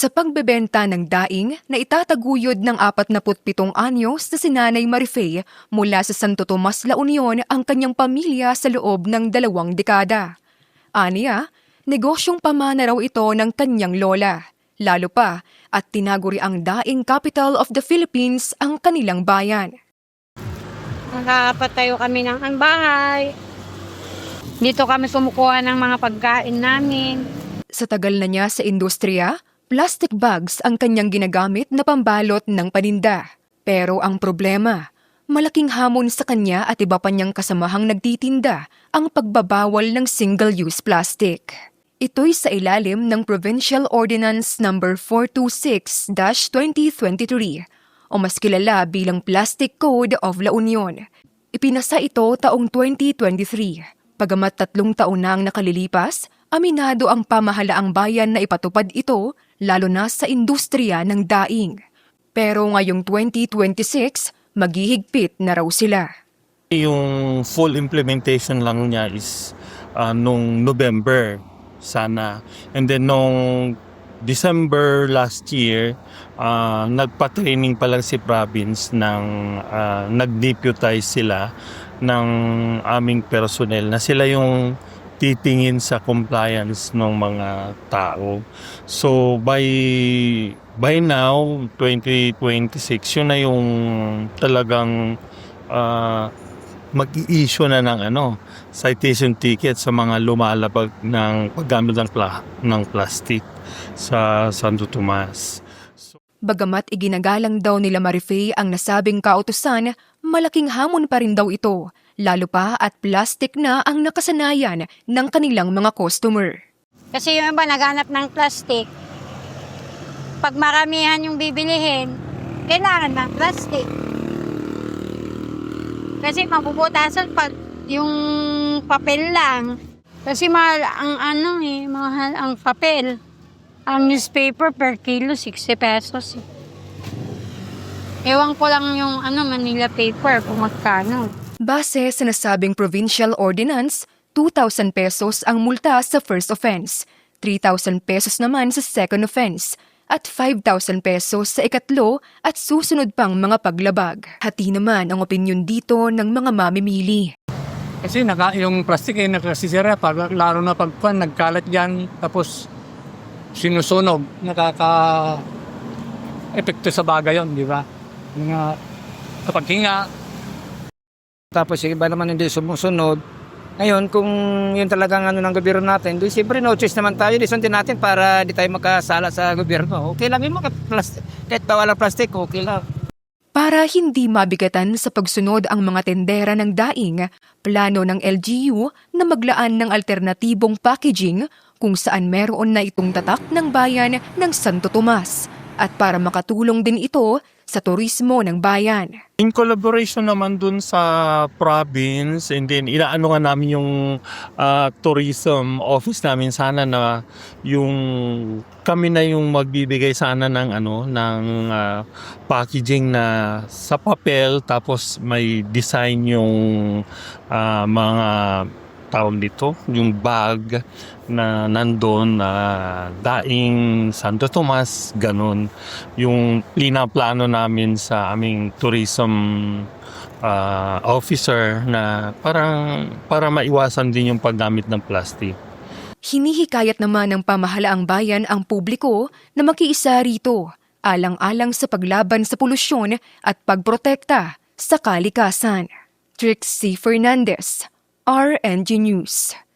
Sa pagbebenta ng daing na itataguyod ng 47 anyos na si Nanay Marifey mula sa Santo Tomas, La Union ang kanyang pamilya sa loob ng 2 dekada. Aniya, negosyong pamana raw ito ng kanyang lola. Lalo pa at tinaguri ang daing capital of the Philippines ang kanilang bayan. Nakapatayo kami ng bahay. Dito kami kumukuha ng mga pagkain namin. Sa tagal na niya sa industriya, plastic bags ang kanyang ginagamit na pambalot ng paninda. Pero ang problema, malaking hamon sa kanya at iba pa niyang kasamahang nagtitinda ang pagbabawal ng single-use plastic. Ito'y sa ilalim ng Provincial Ordinance No. 426-2023 o mas kilala bilang Plastic Code of La Union. Ipinasa ito taong 2023. Pagamat 3 taon na ang nakalilipas, aminado ang pamahalaang bayan na ipatupad ito lalo na sa industriya ng daing. Pero ngayong 2026, maghihigpit na raw sila. Yung full implementation lang niya is nung November sana. And then nung December last year, nagpa-training pa lang si province ng nag-deputize sila ng aming personnel na sila yung titingin sa compliance ng mga tao. So by now, 2026, yun na yung talagang mag-i-issue na ng citation ticket sa mga lumalabag ng paggamit ng plastic sa Santo Tomas. Bagamat iginagalang daw nila Marifey ang nasabing kautusan, malaking hamon pa rin daw ito, lalo pa at plastic na ang nakasanayan ng kanilang mga customer. Kasi yung iba naghanap ng plastic. Pag maramihan yung bibilihin, kailangan ng plastic. Kasi mabubutasan pag yung papel lang. Kasi mahal mahal ang papel. Ang newspaper per kilo, 60 pesos. Ewan ko lang yung Manila paper kung magkano. Base sa nasabing provincial ordinance, 2,000 pesos ang multa sa first offense, 3,000 pesos naman sa second offense, at 5,000 pesos sa ikatlo at susunod pang mga paglabag. Hati naman ang opinyon dito ng mga mamimili. Kasi yung plastic ay nakasisira, lalo na pag nagkalat yan, tapos sinusunog, nakaka-epekto sa bagay yun, di ba? Kapag hinga. Tapos yung iba naman hindi sumusunod. Ngayon, kung yun talagang ng gobyerno natin, doon siyempre no choice naman tayo, sundin natin para di tayo makasala sa gobyerno. Okay lang yung mga plastic, kahit bawal ang plastic, okay lang. Para hindi mabigatan sa pagsunod ang mga tendera ng daing, plano ng LGU na maglaan ng alternatibong packaging kung saan meron na itong tatak ng bayan ng Santo Tomas at para makatulong din ito sa turismo ng bayan. In collaboration naman dun sa province, and then inaano nga namin yung tourism office namin sana na yung kami na yung magbibigay sana ng packaging na sa papel, tapos may design yung mga tawag dito, yung bag na nandun na daing Santo Tomas, ganun. Yung plano namin sa aming tourism officer na para maiwasan din yung paggamit ng plastic. Hinihikayat naman ng pamahalaang bayan ang publiko na makiisa rito, alang-alang sa paglaban sa polusyon at pagprotekta sa kalikasan. Trixie Fernandez, RNG News.